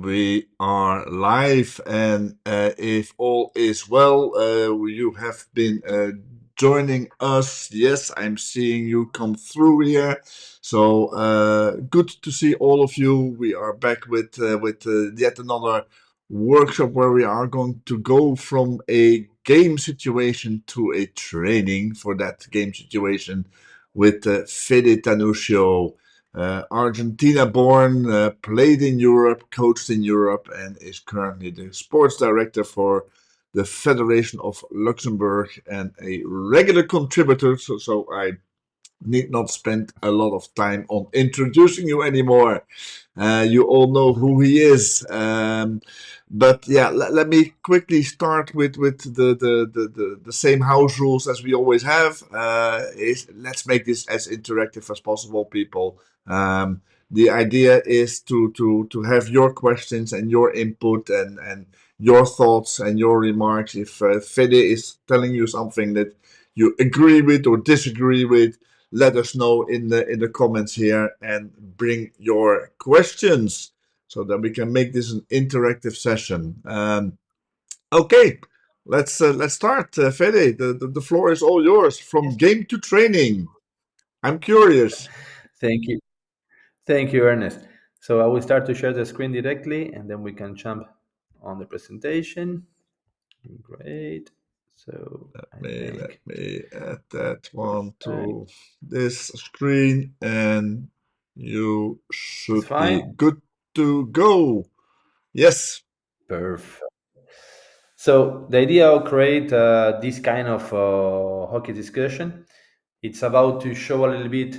We are live, and if all is well, you have been joining us. Yes, I'm seeing you come through here. So good to see all of you. We are back with yet another workshop where we are going to go from a game situation to a training for that game situation with Fede Tanuscio. Argentina born, played in Europe, coached in Europe, and is currently the sports director for the Federation of Luxembourg and a regular contributor. So I need not spend a lot of time on introducing you anymore. You all know who he is. But yeah, let me quickly start with the same house rules as we always have. Let's make this as interactive as possible, people. The idea is to have your questions and your input and your thoughts and your remarks. If Fede is telling you something that you agree with or disagree with, let us know in the comments here and bring your questions so that we can make this an interactive session. Okay, let's start. Fede, the floor is all yours. From Yes. game to training. I'm curious. Thank you. Thank you, Ernest. So I will start to share the screen directly and then we can jump on the presentation. Great. So I Let think me add that one perfect. to this screen, and you It's should be fine. good to go. Yes. Perfect. So the idea of create this kind of hockey discussion, it's about to show a little bit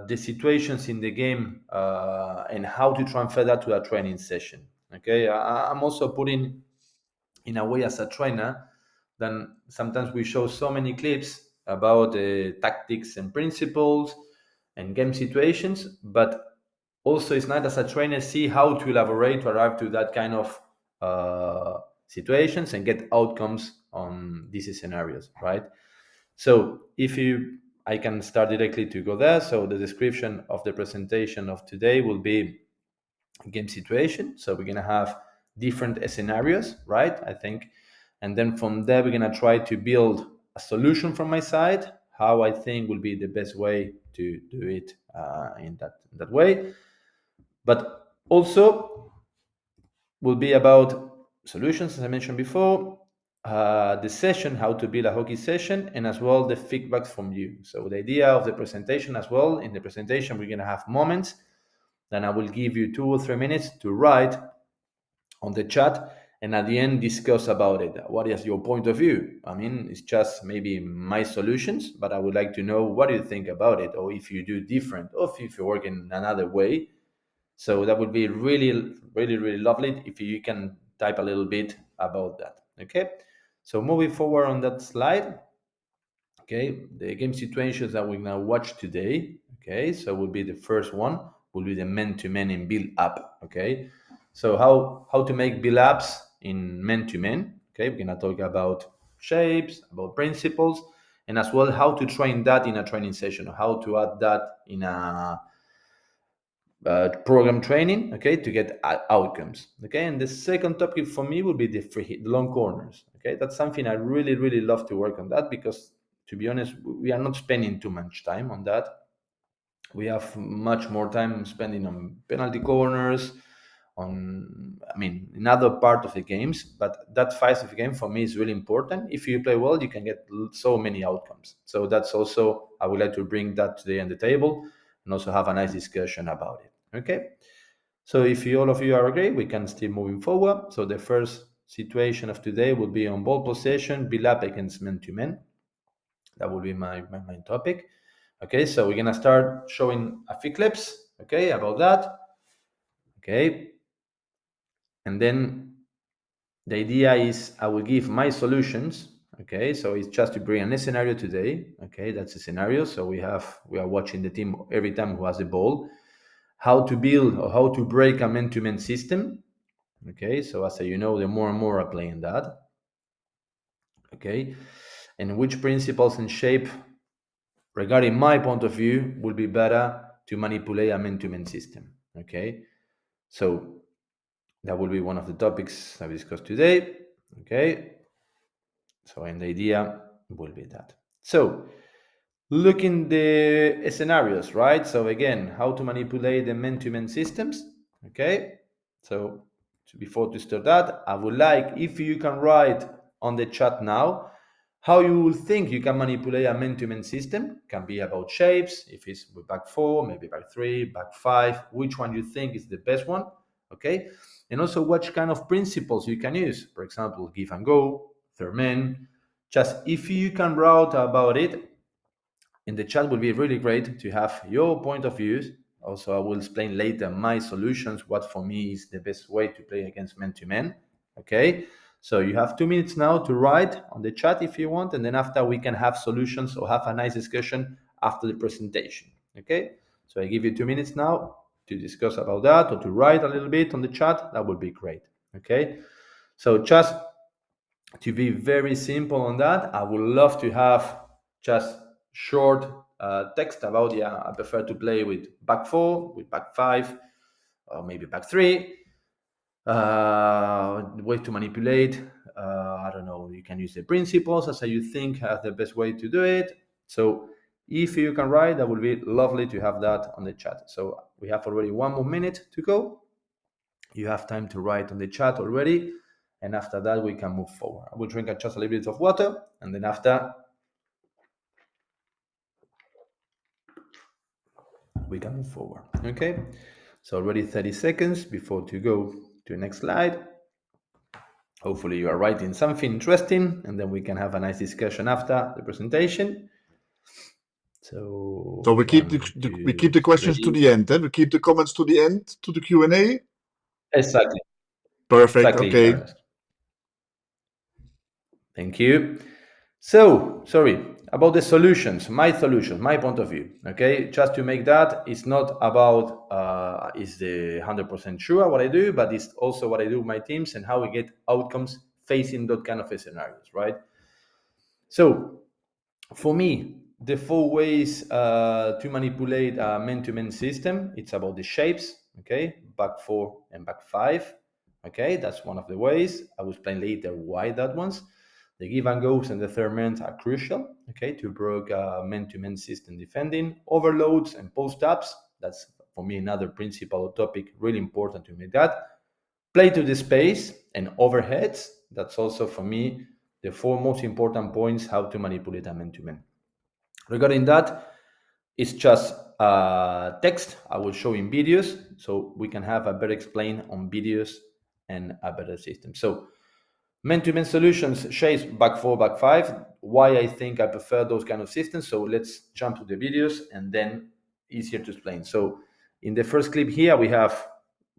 the situations in the game and how to transfer that to a training session. Okay, I'm also putting in a way as a trainer, then sometimes we show so many clips about tactics and principles and game situations, but also it's not as a trainer see how to elaborate to arrive to that kind of situations and get outcomes on these scenarios, right? So if you, I can start directly to go there. So the description of the presentation of today will be game situation. So we're gonna have different scenarios, right? I think, and then from there we're gonna try to build a solution from my side. How I think will be the best way to do it in that way, but also will be about solutions, as I mentioned before, the session, how to build a hockey session, and as well the feedbacks from you. So the idea of the presentation as well, in the presentation, we're going to have moments. Then I will give you 2 or 3 minutes to write on the chat and at the end discuss about it. What is your point of view? I mean, it's just maybe my solutions, but I would like to know what do you think about it, or if you do different, or if you work in another way. So that would be really, really, really lovely if you can type a little bit about that. Okay. So moving forward on that slide, okay, the game situations that we're gonna watch today. Okay, so will be the first one will be the man-to-man in build up. Okay, so how to make build ups in man-to-man. Okay, we're gonna talk about shapes, about principles, and as well how to train that in a training session, or how to add that in a program training, okay, to get outcomes. Okay, and the second topic for me will be the free hit, the long corners. Okay, that's something I really, really love to work on that because, to be honest, we are not spending too much time on that. We have much more time spending on penalty corners, on, I mean, in other part of the games. But that phase of the game for me is really important. If you play well, you can get so many outcomes. So that's also, I would like to bring that today on the table and also have a nice discussion about it. Okay. So if you, all of you are agree, we can still moving forward. So the first situation of today will be on ball possession, build up against man to man. That will be my main topic. Okay, so we're gonna start showing a few clips, okay, about that. Okay, and then the idea is I will give my solutions. Okay, so it's just to bring a scenario today. Okay, that's a scenario. So we are watching the team every time who has the ball, how to build or how to break a man-to-man system. Okay, so as you know, the more and more are playing that. Okay, and which principles and shape, regarding my point of view, will be better to manipulate a man-to-man system. Okay, so That will be one of the topics that we discussed today. Okay, so and the idea will be that. So look in the scenarios, right? So again, how to manipulate the man-to-man systems. Okay, so before to start that, I would like if you can write on the chat now how you will think you can manipulate a man-to-man system. Can be about shapes, if it's with back four, maybe back three, back five, which one you think is the best one. Okay, and also what kind of principles you can use. For example, give and go, third man. Just if you can write about it in the chat, will be really great to have your point of views. Also, I will explain later my solutions, what for me is the best way to play against man to man. Okay, so you have 2 minutes now to write on the chat if you want, and then after we can have solutions or have a nice discussion after the presentation. Okay, so I give you 2 minutes now to discuss about that or to write a little bit on the chat. That would be great. Okay, so just to be very simple on that, I would love to have just short text about, yeah, I prefer to play with back four, with back five, or maybe back three. Way to manipulate. I don't know. You can use the principles as you think are the best way to do it. So if you can write, that would be lovely to have that on the chat. So we have already 1 more minute to go. You have time to write on the chat already, and after that we can move forward. I will drink just a little bit of water, and then after we can move forward. Okay, so already 30 seconds before to go to the next slide. Hopefully you are writing something interesting, and then we can have a nice discussion after the presentation. So So we keep one, we two, keep the questions to three. the end, and we keep the comments to the end to the Q&A. Exactly, Perfect. exactly, Okay. Ernest. Thank you. So, sorry, about the solutions, my point of view. Okay, just to make that, it's not about is the 100% sure what I do, but it's also what I do with my teams and how we get outcomes facing that kind of scenarios, right? So, for me, the four ways to manipulate a man-to-man system, it's about the shapes, okay, back four and back five, okay, that's one of the ways. I will explain later why that one's. The give and goes and the third man are crucial, okay, to break man-to-man system defending. Overloads and post-ups, that's for me another principal topic, really important to make that. Play to the space and overheads, that's also for me the four most important points how to manipulate a man-to-man. Regarding that, it's just text. I will show in videos so we can have a better explain on videos and a better system. So man-to-man solutions, shapes, back four, back five. Why I think I prefer those kind of systems. So let's jump to the videos and then easier to explain. So in the first clip here, we have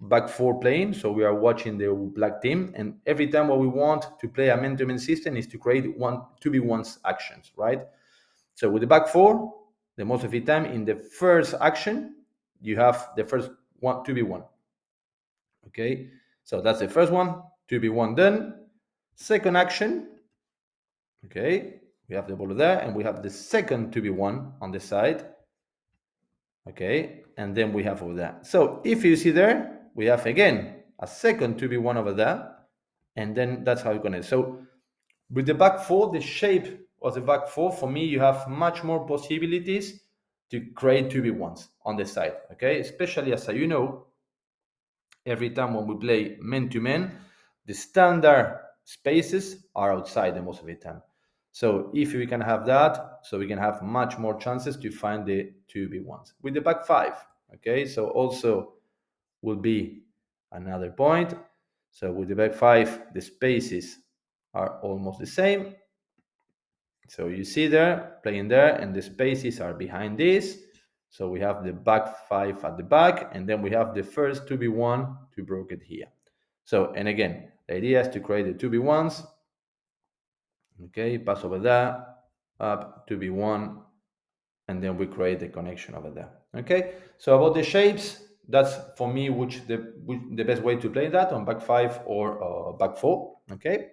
back four playing. So we are watching the black team. And every time what we want to play a man-to-man system is to create one 2v1s actions, right? So with the back four, the most of the time in the first action, you have the first one 2v1. Okay, so that's the first one, 2v1 done. Second action, okay, we have the ball there, and we have the second 2v1 on the side. Okay, and then we have over there. So if you see there, we have again a second 2v1 over there, and then that's how you're gonna. So with the back four, the shape of the back four, for me, you have much more possibilities to create 2v1s on the side. Okay, especially as you know, every time when we play man to man, the standard spaces are outside the most of the time. So if we can have that, so we can have much more chances to find the 2v1s. With the back five, okay, so also will be another point. So with the back five, the spaces are almost the same. So you see there, playing there, and the spaces are behind this. So we have the back five at the back, and then we have the first 2v1 to broke it here. So, and again, the idea is to create the 2v1s. Okay, pass over there, up 2v1, and then we create the connection over there. Okay, so about the shapes, that's for me which the best way to play that on back five or back four. Okay,